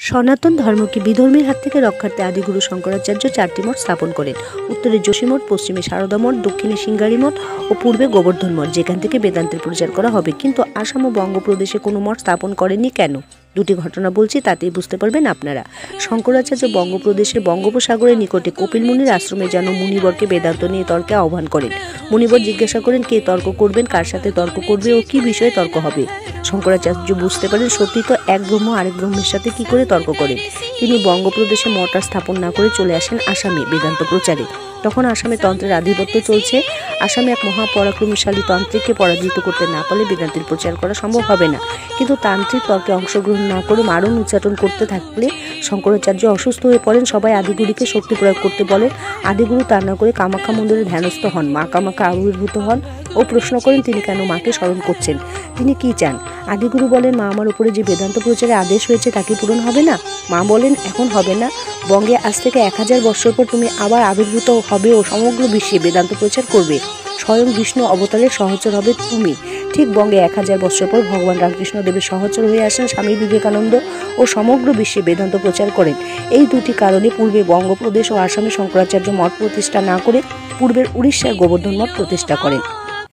সনাতন ধর্মকে বিধর্মীর হাত থেকে রক্ষার্থে আদিগুরু শঙ্করাচার্য 4টি মঠ স্থাপন করেন। উত্তরে যোশী মঠ, পশ্চিমে সারদা মঠ, দক্ষিণে সিঙ্গারি মঠ ও পূর্বে গোবর্ধন মঠ, যেখান থেকে বেদান্তের প্রচার করা হবে। কিন্তু আসাম ও বঙ্গপ্রদেশে কোনো মঠ স্থাপন করেননি কেন? দুটি ঘটনা বলছি, তাতেই বুঝতে পারবেন আপনারা। শঙ্করাচার্য বঙ্গপ্রদেশের বঙ্গোপসাগরের নিকটে কপিল মুনির আশ্রমে যেন মুনিবরকে বেদান্ত নিয়ে তর্কে আহ্বান করেন। মুনিবর জিজ্ঞাসা করেন কে তর্ক করবেন, কার সাথে তর্ক করবে ও কি বিষয়ে তর্ক হবে। শঙ্করাচার্য বুঝতে পারেন সত্যি তো এক ব্রহ্ম আরেক ব্রহ্মের সাথে কি করে তর্ক করেন। তিনি বঙ্গপ্রদেশে মঠ স্থাপন না করে চলে আসেন আসামে বেদান্ত প্রচারে। তখন আসামে তন্ত্রের আধিপত্য চলছে। আসামে এক মহাপরাক্রমশালী তান্ত্রিককে পরাজিত করতে না পারলে বেদান্তের প্রচার করা সম্ভব হবে না। কিন্তু তান্ত্রিক তর্কে অংশগ্রহণ না করে মারণ উচ্চাটন করতে থাকলে শঙ্করাচার্য অসুস্থ হয়ে পড়েন। সবাই আদিগুরুকে শক্তি প্রয়োগ করতে বলেন। আদিগুরু তা না করে কামাখ্যা মন্দিরে ধ্যানস্থ হন। মা কামাখ্যা আবির্ভূত হন ও প্রশ্ন করেন তিনি কেন মাকে স্মরণ করছেন, তিনি কি চান। আদিগুরু বলেন, মা আমার উপরে যে বেদান্ত প্রচারে আদেশ হয়েছে তা কি পূরণ হবে না? মা বলেন, এখন হবে না, বঙ্গে আজ থেকে 1000 বৎসর পর তুমি আবার আবির্ভূত হবে ও সমগ্র বিশ্বে বেদান্ত প্রচার করবে। স্বয়ং বিষ্ণু অবতারের সহচর হবে তুমি। ঠিক বঙ্গে 1000 বৎসর পর ভগবান রামকৃষ্ণ দেবের সহচর হয়ে আসেন স্বামী বিবেকানন্দ ও সমগ্র বিশ্বে বেদান্ত প্রচার করেন। এই দুটি কারণে পূর্বে বঙ্গপ্রদেশ ও আসামে শঙ্করাচার্য মঠ প্রতিষ্ঠা না করে পূর্বের উড়িষ্যার গোবর্ধন মঠ প্রতিষ্ঠা করেন।